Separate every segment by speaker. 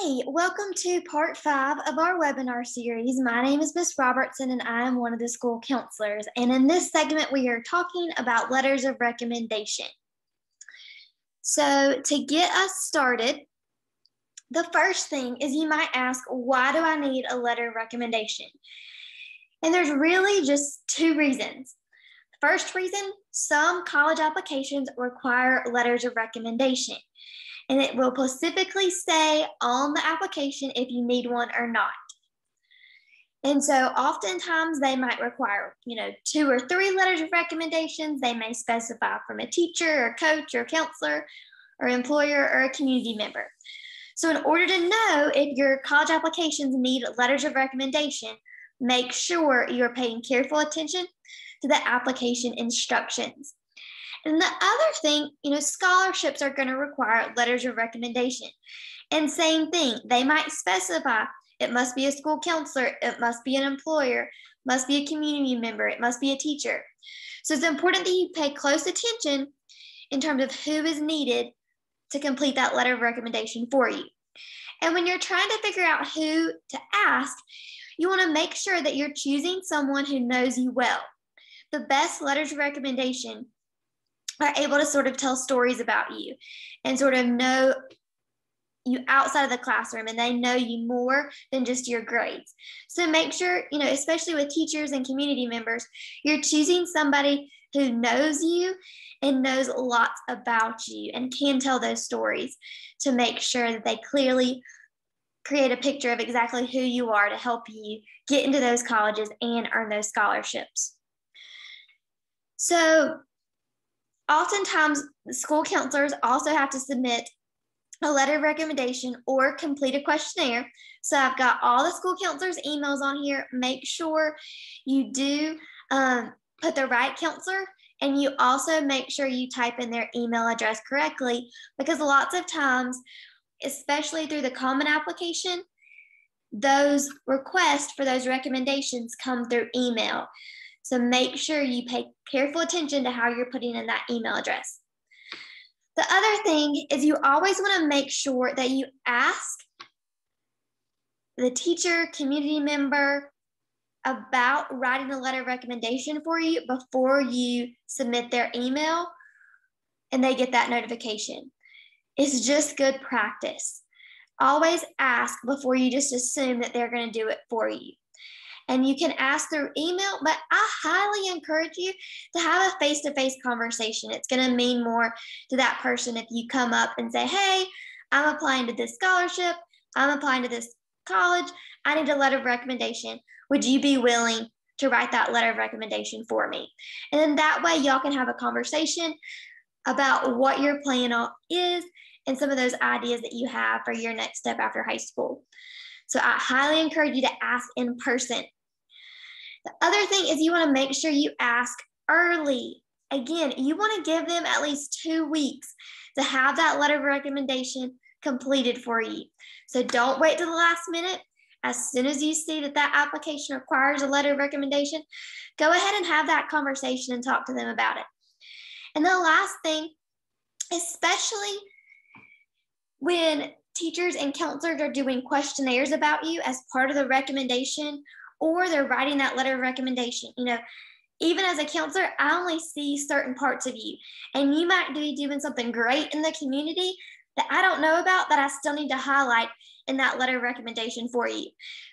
Speaker 1: Hey, welcome to part 5 of our webinar series. My name is Miss Robertson and I am one of the school counselors. And in this segment, we are talking about letters of recommendation. So to get us started, the first thing is you might ask, why do I need a letter of recommendation? And there's really just two reasons. First reason, some college applications require letters of recommendation, and it will specifically say on the application if you need one or not. And so oftentimes they might require, 2 or 3 letters of recommendations. They may specify from a teacher or coach or counselor or employer or a community member. So in order to know if your college applications need letters of recommendation, make sure you're paying careful attention to the application instructions. And the other thing, scholarships are going to require letters of recommendation. And same thing, they might specify it must be a school counselor, it must be an employer, must be a community member, it must be a teacher. So it's important that you pay close attention in terms of who is needed to complete that letter of recommendation for you. And when you're trying to figure out who to ask, you want to make sure that you're choosing someone who knows you well. The best letters of recommendation are able to sort of tell stories about you and sort of know you outside of the classroom, and they know you more than just your grades. So make sure, especially with teachers and community members, you're choosing somebody who knows you and knows lots about you and can tell those stories to make sure that they clearly create a picture of exactly who you are to help you get into those colleges and earn those scholarships. So oftentimes, the school counselors also have to submit a letter of recommendation or complete a questionnaire. So I've got all the school counselors' emails on here. Make sure you do put the right counselor, and you also make sure you type in their email address correctly, because lots of times, especially through the common application, those requests for those recommendations come through email. So make sure you pay careful attention to how you're putting in that email address. The other thing is you always want to make sure that you ask the teacher, community member about writing a letter of recommendation for you before you submit their email and they get that notification. It's just good practice. Always ask before you just assume that they're going to do it for you. And you can ask through email, but I highly encourage you to have a face-to-face conversation. It's going to mean more to that person if you come up and say, hey, I'm applying to this scholarship, I'm applying to this college, I need a letter of recommendation. Would you be willing to write that letter of recommendation for me? And then that way y'all can have a conversation about what your plan is and some of those ideas that you have for your next step after high school. So I highly encourage you to ask in person. The other thing is you want to make sure you ask early. Again, you want to give them at least 2 weeks to have that letter of recommendation completed for you. So don't wait till the last minute. As soon as you see that that application requires a letter of recommendation, go ahead and have that conversation and talk to them about it. And the last thing, especially when teachers and counselors are doing questionnaires about you as part of the recommendation, or they're writing that letter of recommendation. Even as a counselor, I only see certain parts of you, and you might be doing something great in the community that I don't know about that I still need to highlight in that letter of recommendation for you.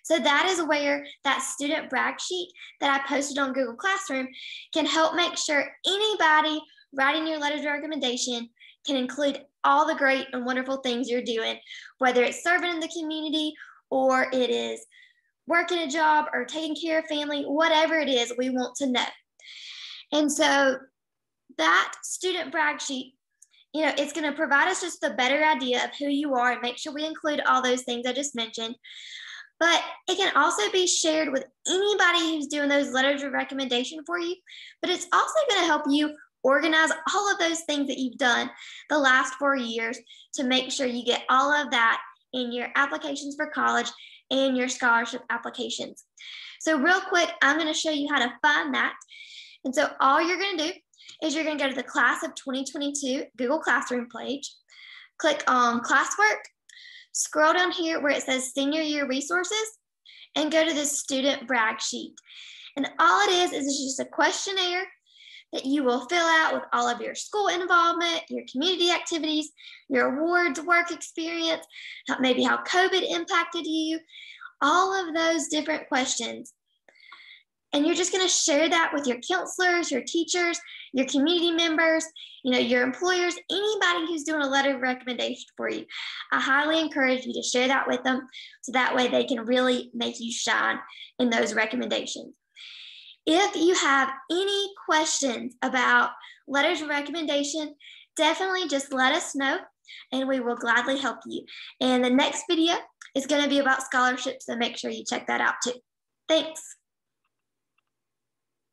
Speaker 1: So that is where that student brag sheet that I posted on Google Classroom can help make sure anybody writing your letter of recommendation can include all the great and wonderful things you're doing, whether it's serving in the community or it is working a job or taking care of family, whatever it is, we want to know. And so that student brag sheet, it's going to provide us just a better idea of who you are and make sure we include all those things I just mentioned. But it can also be shared with anybody who's doing those letters of recommendation for you. But it's also going to help you organize all of those things that you've done the last 4 years to make sure you get all of that in your applications for college and your scholarship applications. So real quick, I'm going to show you how to find that. And so all you're going to do is you're going to go to the Class of 2022 Google Classroom page, click on Classwork, scroll down here where it says senior year resources and go to this student brag sheet. And all it is it's just a questionnaire that you will fill out with all of your school involvement, your community activities, your awards, work experience, maybe how COVID impacted you, all of those different questions. And you're just going to share that with your counselors, your teachers, your community members, your employers, anybody who's doing a letter of recommendation for you. I highly encourage you to share that with them so that way they can really make you shine in those recommendations. If you have any questions about letters of recommendation, definitely just let us know and we will gladly help you. And the next video is going to be about scholarships, so make sure you check that out too. Thanks.